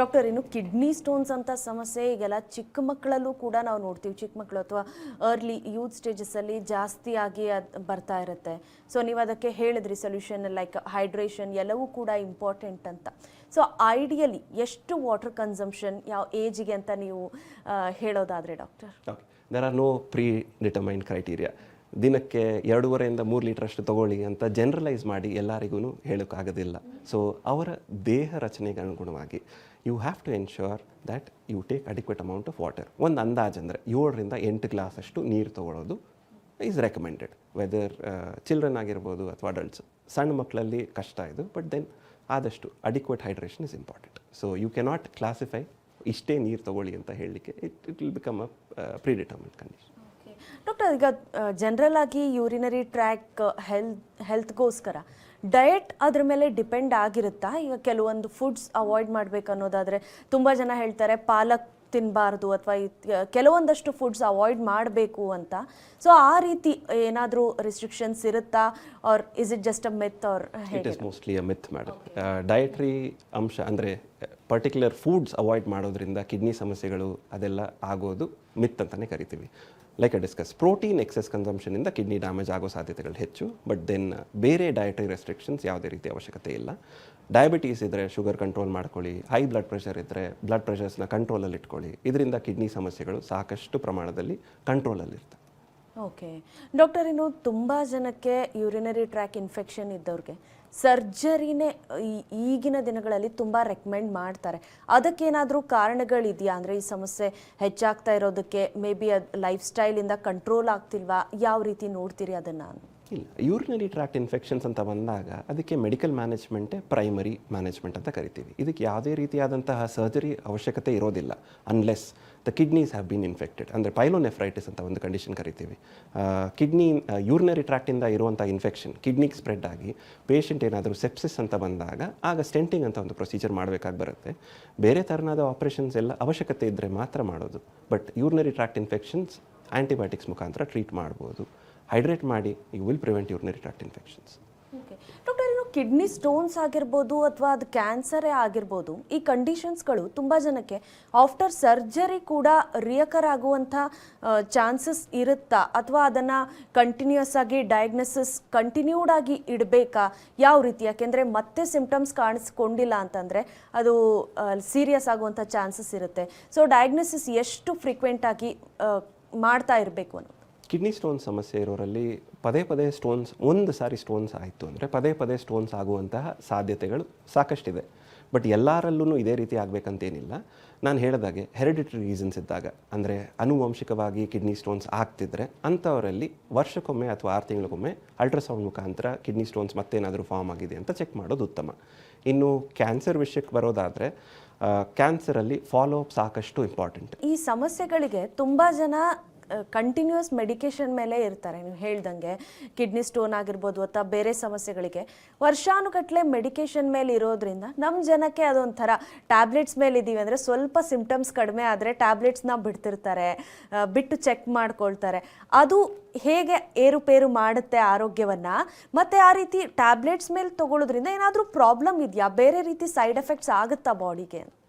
ಡಾಕ್ಟರ್, ಇನ್ನು ಕಿಡ್ನಿ ಸ್ಟೋನ್ಸ್ ಅಂತ ಸಮಸ್ಯೆ ಈಗೆಲ್ಲ ಚಿಕ್ಕ ಮಕ್ಕಳಲ್ಲೂ ಕೂಡ ನಾವು ನೋಡ್ತೀವಿ. ಚಿಕ್ಕ ಮಕ್ಕಳು ಅಥವಾ ಅರ್ಲಿ ಯೂತ್ ಸ್ಟೇಜಸ್ಸಲ್ಲಿ ಜಾಸ್ತಿ ಆಗಿ ಬರ್ತಾ ಇರುತ್ತೆ. ಸೊ ನೀವು ಅದಕ್ಕೆ ಹೇಳಿದ್ರಿ ಸೊಲ್ಯೂಷನ್ ಲೈಕ್ ಹೈಡ್ರೇಷನ್ ಎಲ್ಲವೂ ಕೂಡ ಇಂಪಾರ್ಟೆಂಟ್ ಅಂತ. ಸೊ ಐಡಿಯಲಿ ಎಷ್ಟು ವಾಟರ್ ಕನ್ಸಂಪ್ಷನ್ ಯಾವ ಏಜಿಗೆ ಅಂತ ನೀವು ಹೇಳೋದಾದರೆ doctor? Okay, there are no predetermined criteria. ದಿನಕ್ಕೆ 2.5 3 ಲೀಟ್ರಷ್ಟು ತೊಗೊಳ್ಳಿ ಅಂತ ಜನರಲೈಸ್ ಮಾಡಿ ಎಲ್ಲರಿಗೂ ಹೇಳೋಕ್ಕಾಗೋದಿಲ್ಲ. ಸೊ ಅವರ ದೇಹ ರಚನೆಗೆ ಅನುಗುಣವಾಗಿ you have to ensure that you take adequate amount of water. ಒಂದು ಅಂದಾಜು ಅಂದರೆ 7 ರಿಂದ 8 ಗ್ಲಾಸ್ ಅಷ್ಟು ನೀರು ತೊಗೊಳ್ಳೋದು ಈಸ್ ರೆಕಮೆಂಡೆಡ್, ವೆದರ್ ಚಿಲ್ಡ್ರನ್ ಆಗಿರ್ಬೋದು ಅಥವಾ ಅಡಲ್ಟ್ಸ್. ಸಣ್ಣ ಮಕ್ಕಳಲ್ಲಿ ಕಷ್ಟ ಇದು, ಬಟ್ ದೆನ್ ಆದಷ್ಟು adequate hydration is important. So you cannot classify ಇಷ್ಟೇ ನೀರು ತೊಗೊಳ್ಳಿ ಅಂತ ಹೇಳಲಿಕ್ಕೆ. It will become a predetermined condition. Doctor, ಈಗ ಜನರಲ್ ಆಗಿ ಯೂರಿನರಿ ಟ್ರ್ಯಾಕ್ ಹೆಲ್ತ್ಗೋಸ್ಕರ ಡಯಟ್ ಅದ್ರ ಮೇಲೆ ಡಿಪೆಂಡ್ ಆಗಿರುತ್ತಾ? ಈಗ ಕೆಲವೊಂದು ಫುಡ್ಸ್ ಅವಾಯ್ಡ್ ಮಾಡಬೇಕು ಅನ್ನೋದಾದರೆ ತುಂಬ ಜನ ಹೇಳ್ತಾರೆ ಪಾಲಕ್ ತಿನ್ನಬಾರ್ದು ಅಥವಾ ಕೆಲವೊಂದಷ್ಟು ಫುಡ್ಸ್ ಅವಾಯ್ಡ್ ಮಾಡಬೇಕು ಅಂತ. ಸೊ ಆ ರೀತಿ ಏನಾದರೂ ರಿಸ್ಟ್ರಿಕ್ಷನ್ಸ್ ಇರುತ್ತಾ, or is it just a myth? Or it is mostly a myth madam. Dietary ಅಂಶ ಅಂದರೆ ಪರ್ಟಿಕ್ಯುಲರ್ ಫುಡ್ಸ್ ಅವಾಯ್ಡ್ ಮಾಡೋದ್ರಿಂದ ಕಿಡ್ನಿ ಸಮಸ್ಯೆಗಳು ಅದೆಲ್ಲ ಆಗೋದು ಮಿತ್ ಅಂತಲೇ ಕರಿತೀವಿ. Like I discuss protein excess ಕನ್ಸಂಪ್ಷನಿಂದ ಕಿಡ್ನಿ ಡ್ಯಾಮೇಜ್ ಆಗೋ ಸಾಧ್ಯತೆಗಳು ಹೆಚ್ಚು. ಬಟ್ ದೆನ್ ಬೇರೆ ಡಯಟರಿ ರೆಸ್ಟ್ರಿಕ್ಷನ್ಸ್ ಯಾವುದೇ ರೀತಿ ಅವಶ್ಯಕತೆ ಇಲ್ಲ. ಡಯಾಬಿಟೀಸ್ ಇದ್ದರೆ ಶುಗರ್ ಕಂಟ್ರೋಲ್ ಮಾಡ್ಕೊಳ್ಳಿ, ಹೈ ಬ್ಲಡ್ ಪ್ರೆಷರ್ ಇದ್ದರೆ ಬ್ಲಡ್ ಪ್ರೆಷರ್ಸ್ನ ಕಂಟ್ರೋಲಲ್ಲಿ ಇಟ್ಕೊಳ್ಳಿ. ಇದರಿಂದ ಕಿಡ್ನಿ ಸಮಸ್ಯೆಗಳು ಸಾಕಷ್ಟು ಪ್ರಮಾಣದಲ್ಲಿ ಕಂಟ್ರೋಲಲ್ಲಿರ್ತವೆ. ಓಕೆ ಡಾಕ್ಟರ್, ಇನ್ನು ತುಂಬ ಜನಕ್ಕೆ ಯೂರಿನರಿ ಟ್ರ್ಯಾಕ್ ಇನ್ಫೆಕ್ಷನ್ ಇದ್ದವ್ರಿಗೆ ಸರ್ಜರಿನೇ ಈಗಿನ ದಿನಗಳಲ್ಲಿ ತುಂಬ ರೆಕಮೆಂಡ್ ಮಾಡ್ತಾರೆ. ಅದಕ್ಕೇನಾದರೂ ಕಾರಣಗಳಿದೆಯಾ? ಅಂದರೆ ಈ ಸಮಸ್ಯೆ ಹೆಚ್ಚಾಗ್ತಾ ಇರೋದಕ್ಕೆ ಮೇ ಬಿ ಅದು ಲೈಫ್ ಸ್ಟೈಲಿಂದ ಕಂಟ್ರೋಲ್ ಆಗ್ತಿಲ್ವಾ? ಯಾವ ರೀತಿ ನೋಡ್ತೀರಿ ಅದನ್ನು? ಇಲ್ಲ, ಯೂರಿನರಿ ಟ್ರ್ಯಾಕ್ಟ್ ಇನ್ಫೆಕ್ಷನ್ಸ್ ಅಂತ ಬಂದಾಗ ಅದಕ್ಕೆ ಮೆಡಿಕಲ್ ಮ್ಯಾನೇಜ್ಮೆಂಟೇ ಪ್ರೈಮರಿ ಮ್ಯಾನೇಜ್ಮೆಂಟ್ ಅಂತ ಕರಿತೀವಿ. ಇದಕ್ಕೆ ಯಾವುದೇ ರೀತಿಯಾದಂತಹ ಸರ್ಜರಿ ಅವಶ್ಯಕತೆ ಇರೋದಿಲ್ಲ unless the kidneys have been infected. ಅಂದರೆ ಪೈಲೋನೆಫ್ರೈಟಿಸ್ ಅಂತ ಒಂದು ಕಂಡೀಷನ್ ಕರಿತೀವಿ. ಕಿಡ್ನಿ ಯೂರಿನರಿ ಟ್ರ್ಯಾಕ್ಟಿಂದ ಇರುವಂಥ ಇನ್ಫೆಕ್ಷನ್ ಕಿಡ್ನಿಗೆ ಸ್ಪ್ರೆಡ್ ಆಗಿ ಪೇಷಂಟ್ ಏನಾದರೂ ಸೆಪ್ಸಿಸ್ ಅಂತ ಬಂದಾಗ ಆಗ ಸ್ಟೆಂಟಿಂಗ್ ಅಂತ ಒಂದು ಪ್ರೊಸೀಜರ್ ಮಾಡಬೇಕಾಗಿ ಬರುತ್ತೆ. ಬೇರೆ ಥರನಾದ ಆಪರೇಷನ್ಸ್ ಎಲ್ಲ ಅವಶ್ಯಕತೆ ಇದ್ದರೆ ಮಾತ್ರ ಮಾಡೋದು. But urinary tract infections antibiotics ಮುಖಾಂತರ ಟ್ರೀಟ್ ಮಾಡ್ಬೋದು. ಹೈಡ್ರೇಟ್ ಮಾಡಿ, you will prevent urinary tract infections. Okay doctor, ಇನ್ನು ಕಿಡ್ನಿ ಸ್ಟೋನ್ಸ್ ಆಗಿರ್ಬೋದು ಅಥವಾ ಅದು ಕ್ಯಾನ್ಸರೇ ಆಗಿರ್ಬೋದು, ಈ ಕಂಡೀಷನ್ಸ್ಗಳು ತುಂಬ ಜನಕ್ಕೆ ಆಫ್ಟರ್ ಸರ್ಜರಿ ಕೂಡ ರಿಯಕರ್ ಆಗುವಂಥ ಚಾನ್ಸಸ್ ಇರುತ್ತಾ? ಅಥವಾ ಅದನ್ನು ಕಂಟಿನ್ಯೂಸ್ ಆಗಿ ಡಯಾಗ್ನೋಸಿಸ್ ಕಂಟಿನ್ಯೂಡ್ ಆಗಿ ಇಡಬೇಕಾ? ಯಾವ ರೀತಿ? ಯಾಕೆಂದರೆ ಮತ್ತೆ ಸಿಂಪ್ಟಮ್ಸ್ ಕಾಣಿಸ್ಕೊಂಡಿಲ್ಲ ಅಂತಂದರೆ ಅದು ಸೀರಿಯಸ್ ಆಗುವಂಥ ಚಾನ್ಸಸ್ ಇರುತ್ತೆ. ಸೊ ಡಯಾಗ್ನೋಸಿಸ್ ಎಷ್ಟು ಫ್ರೀಕ್ವೆಂಟ್ ಆಗಿ ಮಾಡ್ತಾ ಇರಬೇಕು ಅನ್ನೋದು? ಕಿಡ್ನಿ ಸ್ಟೋನ್ ಸಮಸ್ಯೆ ಇರೋರಲ್ಲಿ ಪದೇ ಪದೇ ಸ್ಟೋನ್ಸ್, ಒಂದು ಸಾರಿ ಸ್ಟೋನ್ಸ್ ಆಯಿತು ಅಂದರೆ ಪದೇ ಪದೇ ಸ್ಟೋನ್ಸ್ ಆಗುವಂತಹ ಸಾಧ್ಯತೆಗಳು ಸಾಕಷ್ಟಿದೆ. ಬಟ್ ಎಲ್ಲರಲ್ಲೂ ಇದೇ ರೀತಿ ಆಗಬೇಕಂತೇನಿಲ್ಲ. ನಾನು ಹೇಳಿದಾಗೆ ಹೆರಿಡಿಟರಿ ರೀಸನ್ಸ್ ಇದ್ದಾಗ, ಅಂದರೆ ಆನುವಂಶಿಕವಾಗಿ ಕಿಡ್ನಿ ಸ್ಟೋನ್ಸ್ ಆಗ್ತಿದ್ರೆ ಅಂಥವರಲ್ಲಿ ವರ್ಷಕ್ಕೊಮ್ಮೆ ಅಥವಾ 6 ತಿಂಗಳಿಗೊಮ್ಮೆ ಅಲ್ಟ್ರಾಸೌಂಡ್ ಮುಖಾಂತರ ಕಿಡ್ನಿ ಸ್ಟೋನ್ಸ್ ಮತ್ತೇನಾದರೂ ಫಾರ್ಮ್ ಆಗಿದೆ ಅಂತ ಚೆಕ್ ಮಾಡೋದು ಉತ್ತಮ. ಇನ್ನು ಕ್ಯಾನ್ಸರ್ ವಿಷಯಕ್ಕೆ ಬರೋದಾದರೆ ಕ್ಯಾನ್ಸರಲ್ಲಿ ಫಾಲೋ ಅಪ್ ಸಾಕಷ್ಟು ಇಂಪಾರ್ಟೆಂಟ್. ಈ ಸಮಸ್ಯೆಗಳಿಗೆ ತುಂಬ ಜನ ಕಂಟಿನ್ಯೂಸ್ ಮೆಡಿಕೇಷನ್ ಮೇಲೆ ಇರ್ತಾರೆ. ನೀವು ಹೇಳ್ದಂಗೆ ಕಿಡ್ನಿ ಸ್ಟೋನ್ ಆಗಿರ್ಬೋದು ಅಥವಾ ಬೇರೆ ಸಮಸ್ಯೆಗಳಿಗೆ ವರ್ಷಾನುಗಟ್ಟಲೆ ಮೆಡಿಕೇಷನ್ ಮೇಲೆ ಇರೋದ್ರಿಂದ ನಮ್ಮ ಜನಕ್ಕೆ ಅದೊಂಥರ ಟ್ಯಾಬ್ಲೆಟ್ಸ್ ಮೇಲೆ ಇದ್ದೀವಿ ಅಂದರೆ ಸ್ವಲ್ಪ ಸಿಂಪ್ಟಮ್ಸ್ ಕಡಿಮೆ ಆದರೆ ಟ್ಯಾಬ್ಲೆಟ್ಸ್ನ ಬಿಡ್ತಿರ್ತಾರೆ, ಬಿಟ್ಟು ಚೆಕ್ ಮಾಡ್ಕೊಳ್ತಾರೆ. ಅದು ಹೇಗೆ ಏರುಪೇರು ಮಾಡುತ್ತೆ ಆರೋಗ್ಯವನ್ನು? ಮತ್ತು ಆ ರೀತಿ ಟ್ಯಾಬ್ಲೆಟ್ಸ್ ಮೇಲೆ ತಗೊಳ್ಳೋದ್ರಿಂದ ಏನಾದರೂ ಪ್ರಾಬ್ಲಮ್ ಇದೆಯಾ? ಬೇರೆ ರೀತಿ ಸೈಡ್ ಎಫೆಕ್ಟ್ಸ್ ಆಗುತ್ತಾ ಬಾಡಿಗೆ?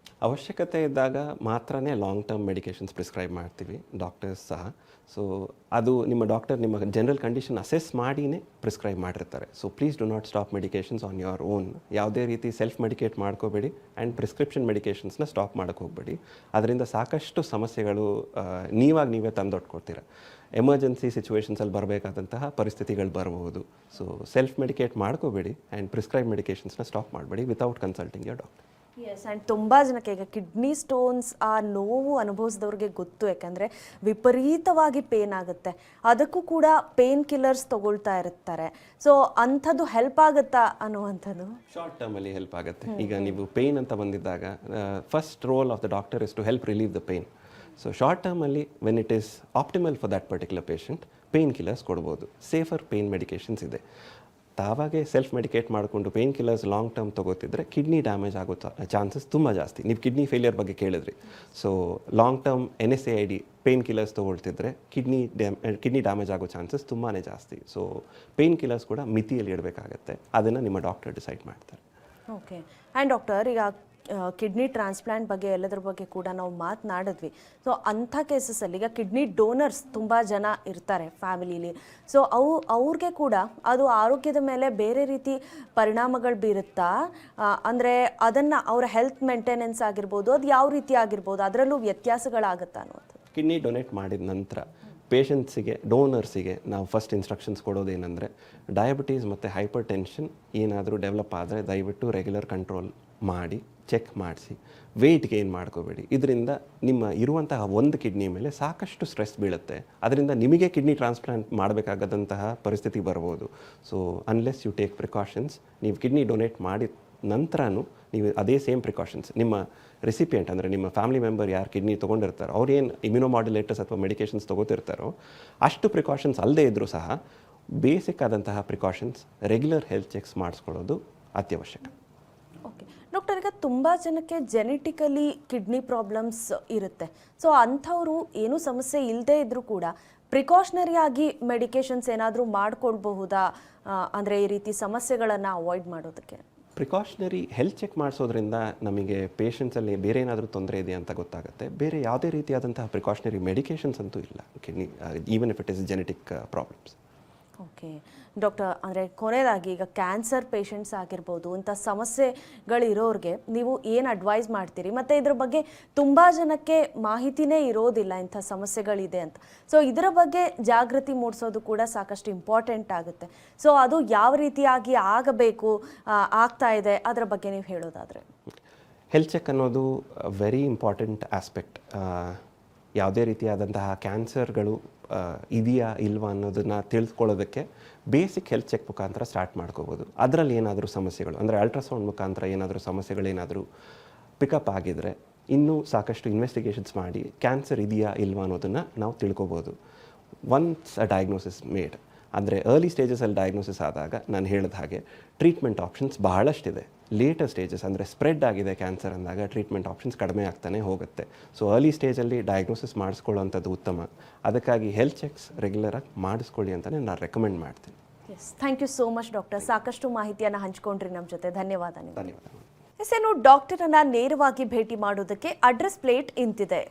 ಅವಶ್ಯಕತೆ ಇದ್ದಾಗ ಮಾತ್ರನೇ ಲಾಂಗ್ ಟರ್ಮ್ ಮೆಡಿಕೇಷನ್ಸ್ ಪ್ರಿಸ್ಕ್ರೈಬ್ ಮಾಡ್ತೀವಿ ಡಾಕ್ಟರ್ಸ್ ಸಹ. ಸೊ ಅದು ನಿಮ್ಮ ಡಾಕ್ಟರ್ ನಿಮ್ಮ ಜನರಲ್ ಕಂಡೀಷನ್ ಅಸೆಸ್ ಮಾಡಿಯೇ ಪ್ರಿಸ್ಕ್ರೈಬ್ ಮಾಡಿರ್ತಾರೆ. So please do not stop medications on your own. ಯಾವುದೇ ರೀತಿ ಸೆಲ್ಫ್ ಮೆಡಿಕೇಟ್ ಮಾಡ್ಕೋಬೇಡಿ ಆ್ಯಂಡ್ ಪ್ರಿಸ್ಕ್ರಿಪ್ಷನ್ ಮೆಡಿಕೇಷನ್ಸ್ನ ಸ್ಟಾಪ್ ಮಾಡೋಕ್ಕೆ ಹೋಗಬೇಡಿ. ಅದರಿಂದ ಸಾಕಷ್ಟು ಸಮಸ್ಯೆಗಳು ನೀವೇ ತಂದೊಟ್ಕೊಡ್ತೀರ. ಎಮರ್ಜೆನ್ಸಿ ಸಿಚುವೇಷನ್ಸಲ್ಲಿ ಬರಬೇಕಾದಂತಹ ಪರಿಸ್ಥಿತಿಗಳು ಬರಬಹುದು. ಸೊ ಸೆಲ್ಫ್ ಮೆಡಿಕೇಟ್ ಮಾಡ್ಕೋಬೇಡಿ ಆ್ಯಂಡ್ ಪ್ರಿಸ್ಕ್ರೈಬ್ ಮೆಡಿಕೇಷನ್ಸ್ನ ಸ್ಟಾಪ್ ಮಾಡಬೇಡಿ without consulting your doctor. Yes, and ತುಂಬ ಜನಕ್ಕೆ ಈಗ ಕಿಡ್ನಿ ಸ್ಟೋನ್ಸ್ ಆ ನೋವು ಅನುಭವಿಸಿದವ್ರಿಗೆ ಗೊತ್ತು. ಯಾಕಂದರೆ ವಿಪರೀತವಾಗಿ ಪೇನ್ ಆಗುತ್ತೆ, ಅದಕ್ಕೂ ಕೂಡ ಪೇನ್ ಕಿಲ್ಲರ್ಸ್ ತಗೊಳ್ತಾ ಇರ್ತಾರೆ. ಸೊ ಅಂಥದ್ದು ಹೆಲ್ಪ್ ಆಗುತ್ತಾ ಅನ್ನುವಂಥದ್ದು? ಶಾರ್ಟ್ ಟರ್ಮಲ್ಲಿ ಹೆಲ್ಪ್ ಆಗುತ್ತೆ. ಈಗ ನೀವು ಪೇನ್ ಅಂತ ಬಂದಿದ್ದಾಗ first role of the doctor is to help relieve the pain. So short ಟರ್ಮಲ್ಲಿ when it is optimal for that particular patient pain killers ಕೊಡ್ಬೋದು. ಸೇಫರ್ ಪೇನ್ ಮೆಡಿಕೇಷನ್ಸ್ ಇದೆ. ತಾವಾಗೆ ಸೆಲ್ಫ್ ಮೆಡಿಕೇಟ್ ಮಾಡಿಕೊಂಡು ಪೇನ್ ಕಿಲ್ಲರ್ಸ್ ಲಾಂಗ್ ಟರ್ಮ್ ತೊಗೋತಿದ್ರೆ kidney damage ಆಗೋ chances ತುಂಬ ಜಾಸ್ತಿ. ನೀವು ಕಿಡ್ನಿ ಫೇಲಿಯರ್ ಬಗ್ಗೆ ಕೇಳಿದ್ರಿ. So long term NSAID pain killers ತೊಗೊಳ್ತಿದ್ರೆ ಕಿಡ್ನಿ ಡ್ಯಾಮೇಜ್ ಆಗೋ ಚಾನ್ಸಸ್ ತುಂಬಾ ಜಾಸ್ತಿ. ಸೊ ಪೇನ್ ಕಿಲ್ಲರ್ಸ್ ಕೂಡ ಮಿತಿಯಲ್ಲಿ ಇಡಬೇಕಾಗತ್ತೆ. ಅದನ್ನು ನಿಮ್ಮ ಡಾಕ್ಟರ್ ಡಿಸೈಡ್ ಮಾಡ್ತಾರೆ. ಓಕೆ. ಆ್ಯಂಡ್ ಡಾಕ್ಟರ್, ಈಗ ಕಿಡ್ನಿ ಟ್ರಾನ್ಸ್ಪ್ಲಾಂಟ್ ಬಗ್ಗೆ ಎಲ್ಲದ್ರ ಬಗ್ಗೆ ಕೂಡ ನಾವು ಮಾತನಾಡಿದ್ವಿ. ಸೊ ಅಂಥ ಕೇಸಸಲ್ಲಿ ಈಗ ಕಿಡ್ನಿ ಡೋನರ್ಸ್ ತುಂಬ ಜನ ಇರ್ತಾರೆ ಫ್ಯಾಮಿಲಿಲಿ. ಸೊ ಅವ್ರಿಗೆ ಕೂಡ ಅದು ಆರೋಗ್ಯದ ಮೇಲೆ ಬೇರೆ ರೀತಿ ಪರಿಣಾಮಗಳು ಬೀರುತ್ತಾ? ಅಂದರೆ ಅದನ್ನು ಅವರ ಹೆಲ್ತ್ ಮೇಂಟೆನೆನ್ಸ್ ಆಗಿರ್ಬೋದು, ಅದು ಯಾವ ರೀತಿ ಆಗಿರ್ಬೋದು, ಅದರಲ್ಲೂ ವ್ಯತ್ಯಾಸಗಳಾಗುತ್ತಾ ಅನ್ನೋದು? ಕಿಡ್ನಿ ಡೊನೇಟ್ ಮಾಡಿದ ನಂತರ ಪೇಷಂಟ್ಸಿಗೆ, ಡೋನರ್ಸಿಗೆ ನಾವು ಫಸ್ಟ್ ಇನ್ಸ್ಟ್ರಕ್ಷನ್ಸ್ ಕೊಡೋದೇನೆಂದರೆ ಡಯಾಬಿಟೀಸ್ ಮತ್ತು ಹೈಪರ್ ಟೆನ್ಷನ್ ಏನಾದರೂ ಡೆವಲಪ್ ಆದರೆ ದಯವಿಟ್ಟು ರೆಗ್ಯುಲರ್ ಕಂಟ್ರೋಲ್ ಮಾಡಿ ಚೆಕ್ ಮಾಡಿಸಿ. ವೆಯ್ಟ್ ಗೇನ್ ಮಾಡ್ಕೋಬೇಡಿ. ಇದರಿಂದ ನಿಮ್ಮ ಇರುವಂತಹ ಒಂದು ಕಿಡ್ನಿ ಮೇಲೆ ಸಾಕಷ್ಟು ಸ್ಟ್ರೆಸ್ ಬೀಳುತ್ತೆ. ಅದರಿಂದ ನಿಮಗೆ ಕಿಡ್ನಿ ಟ್ರಾನ್ಸ್ಪ್ಲಾಂಟ್ ಮಾಡಬೇಕಾಗದಂತಹ ಪರಿಸ್ಥಿತಿ ಬರ್ಬೋದು. So unless you take precautions, ನೀವು ಕಿಡ್ನಿ ಡೊನೇಟ್ ಮಾಡಿದ ನಂತರನೂ ನೀವು ಅದೇ ಸೇಮ್ ಪ್ರಿಕಾಷನ್ಸ್ ನಿಮ್ಮ ರೆಸಿಪಿಯೆಂಟ್ ಅಂದರೆ ನಿಮ್ಮ ಫ್ಯಾಮಿಲಿ ಮೆಂಬರ್ ಯಾರು ಕಿಡ್ನಿ ತೊಗೊಂಡಿರ್ತಾರೋ ಅವ್ರು ಏನು ಇಮ್ಯುನೋಮಾಡ್ಯುಲೇಟರ್ಸ್ ಅಥವಾ ಮೆಡಿಕೇಷನ್ಸ್ ತೊಗೋತಿರ್ತಾರೋ ಅಷ್ಟು ಪ್ರಿಕಾಷನ್ಸ್ ಅಲ್ಲದೆ ಇದ್ದರೂ ಸಹ ಬೇಸಿಕ್ ಆದಂತಹ ಪ್ರಿಕಾಷನ್ಸ್ ರೆಗ್ಯುಲರ್ ಹೆಲ್ತ್ ಚೆಕ್ಸ್ ಮಾಡಿಸ್ಕೊಳ್ಳೋದು ಅತ್ಯವಶ್ಯಕ. ಓಕೆ ಡಾಕ್ಟರ್, ಈಗ ತುಂಬ ಜನಕ್ಕೆ ಜೆನೆಟಿಕಲಿ ಕಿಡ್ನಿ ಪ್ರಾಬ್ಲಮ್ಸ್ ಇರುತ್ತೆ. ಸೊ ಅಂಥವರು ಏನೂ ಸಮಸ್ಯೆ ಇಲ್ಲದೇ ಇದ್ದರೂ ಕೂಡ ಪ್ರಿಕಾಷನರಿ ಆಗಿ ಮೆಡಿಕೇಷನ್ಸ್ ಏನಾದರೂ ಮಾಡ್ಕೊಳ್ಬಹುದಾ? ಅಂದರೆ ಈ ರೀತಿ ಸಮಸ್ಯೆಗಳನ್ನು ಅವಾಯ್ಡ್ ಮಾಡೋದಕ್ಕೆ? ಪ್ರಿಕಾಷನರಿ ಹೆಲ್ತ್ ಚೆಕ್ ಮಾಡಿಸೋದ್ರಿಂದ ನಮಗೆ ಪೇಷಂಟ್ಸಲ್ಲಿ ಬೇರೆ ಏನಾದರೂ ತೊಂದರೆ ಇದೆಯಾ ಅಂತ ಗೊತ್ತಾಗುತ್ತೆ. ಬೇರೆ ಯಾವುದೇ ರೀತಿಯಾದಂತಹ ಪ್ರಿಕಾಷನರಿ ಮೆಡಿಕೇಷನ್ಸ್ ಅಂತೂ ಇಲ್ಲ kidney, even if it is genetic problems. Okay doctor, ಅಂದರೆ ಕೊನೆಯದಾಗಿ ಈಗ ಕ್ಯಾನ್ಸರ್ ಪೇಷಂಟ್ಸ್ ಆಗಿರ್ಬೋದು, ಇಂಥ ಸಮಸ್ಯೆಗಳಿರೋರಿಗೆ ನೀವು ಏನು ಅಡ್ವೈಸ್ ಮಾಡ್ತೀರಿ? ಮತ್ತು ಇದ್ರ ಬಗ್ಗೆ ತುಂಬ ಜನಕ್ಕೆ ಮಾಹಿತಿನೇ ಇರೋದಿಲ್ಲ ಇಂಥ ಸಮಸ್ಯೆಗಳಿದೆ ಅಂತ. ಸೊ ಇದರ ಬಗ್ಗೆ ಜಾಗೃತಿ ಮೂಡಿಸೋದು ಕೂಡ ಸಾಕಷ್ಟು ಇಂಪಾರ್ಟೆಂಟ್ ಆಗುತ್ತೆ. ಸೊ ಅದು ಯಾವ ರೀತಿಯಾಗಿ ಆಗಬೇಕು, ಆಗ್ತಾ ಇದೆ, ಅದರ ಬಗ್ಗೆ ನೀವು ಹೇಳೋದಾದರೆ? ಹೆಲ್ತ್ ಚೆಕ್ ಅನ್ನೋದು ವೆರಿ ಇಂಪಾರ್ಟೆಂಟ್ ಆಸ್ಪೆಕ್ಟ್. ಯಾವುದೇ ರೀತಿಯಾದಂತಹ ಕ್ಯಾನ್ಸರ್ಗಳು ಇದೆಯಾ ಇಲ್ವಾ ಅನ್ನೋದನ್ನು ತಿಳ್ಕೊಳ್ಳೋದಕ್ಕೆ ಬೇಸಿಕ್ ಹೆಲ್ತ್ ಚೆಕ್ ಮುಖಾಂತರ ಸ್ಟಾರ್ಟ್ ಮಾಡ್ಕೋಬೋದು. ಅದರಲ್ಲಿ ಏನಾದರೂ ಸಮಸ್ಯೆಗಳು ಅಂದರೆ ಅಲ್ಟ್ರಾಸೌಂಡ್ ಮುಖಾಂತರ ಏನಾದರೂ ಸಮಸ್ಯೆಗಳೇನಾದರೂ ಪಿಕಪ್ ಆಗಿದರೆ ಇನ್ನೂ ಸಾಕಷ್ಟು ಇನ್ವೆಸ್ಟಿಗೇಷನ್ಸ್ ಮಾಡಿ ಕ್ಯಾನ್ಸರ್ ಇದೆಯಾ ಇಲ್ವಾ ಅನ್ನೋದನ್ನು ನಾವು ತಿಳ್ಕೊಬೋದು. ಒನ್ಸ್ ಅ ಡಯಾಗ್ನೋಸಿಸ್ ಮೇಡ್, ಅಂದರೆ ಅರ್ಲಿ ಸ್ಟೇಜಸಲ್ಲಿ ಡಯಾಗ್ನೋಸಿಸ್ ಆದಾಗ ನಾನು ಹೇಳಿದ ಹಾಗೆ ಟ್ರೀಟ್ಮೆಂಟ್ ಆಪ್ಷನ್ಸ್ ಬಹಳಷ್ಟಿದೆ. ಲೇಟರ್ ಸ್ಟೇಜಸ್ ಅಂದರೆ ಸ್ಪ್ರೆಡ್ ಆಗಿದೆ ಕ್ಯಾನ್ಸರ್ ಅಂದಾಗ ಟ್ರೀಟ್ಮೆಂಟ್ ಆಪ್ಷನ್ಸ್ ಕಡಿಮೆ ಆಗ್ತಾನೆ ಹೋಗುತ್ತೆ. ಸೊ ಅರ್ಲಿ ಸ್ಟೇಜಲ್ಲಿ ಡಯಾಗ್ನೋಸಿಸ್ ಮಾಡಿಸ್ಕೊಳ್ಳೋವಂಥದ್ದು ಉತ್ತಮ. ಅದಕ್ಕಾಗಿ ಹೆಲ್ತ್ ಚೆಕ್ಸ್ ರೆಗ್ಯುಲರಾಗಿ ಮಾಡಿಸ್ಕೊಳ್ಳಿ ಅಂತಲೇ ನಾನು ರೆಕಮೆಂಡ್ ಮಾಡ್ತೀನಿ. Yes, thank you so much doctor. ಸಾಕಷ್ಟು ಮಾಹಿತಿಯನ್ನು ಹಂಚ್ಕೊಂಡ್ರಿ ನಮ್ಮ ಜೊತೆ. ಧನ್ಯವಾದ. ಧನ್ಯವಾದ. ಎಸ್, ಏನು ಡಾಕ್ಟರನ್ನು ನೇರವಾಗಿ ಭೇಟಿ ಮಾಡೋದಕ್ಕೆ ಅಡ್ರೆಸ್ ಪ್ಲೇಟ್ ಇಂತಿದೆ.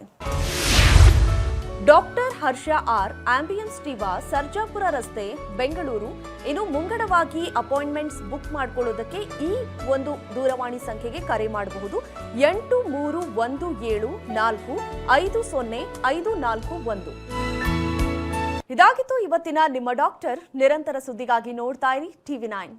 ಡಾಕ್ಟರ್ ಹರ್ಷ ಆರ್, ಆಂಬಿಯನ್ಸ್ ಟಿವಾ, ಸರ್ಜಾಪುರ ರಸ್ತೆ, ಬೆಂಗಳೂರು. ಇನ್ನು ಮುಂಗಡವಾಗಿ ಅಪಾಯಿಂಟ್ಮೆಂಟ್ಸ್ ಬುಕ್ ಮಾಡ್ಕೊಳ್ಳೋದಕ್ಕೆ ಈ ಒಂದು ದೂರವಾಣಿ ಸಂಖ್ಯೆಗೆ ಕರೆ ಮಾಡಬಹುದು. 8317450541. ಇದಾಗಿತ್ತು ಇವತ್ತಿನ ನಿಮ್ಮ ಡಾಕ್ಟರ್. ನಿರಂತರ ಸುದ್ದಿಗಾಗಿ ನೋಡ್ತಾ ಇರಿ TV9.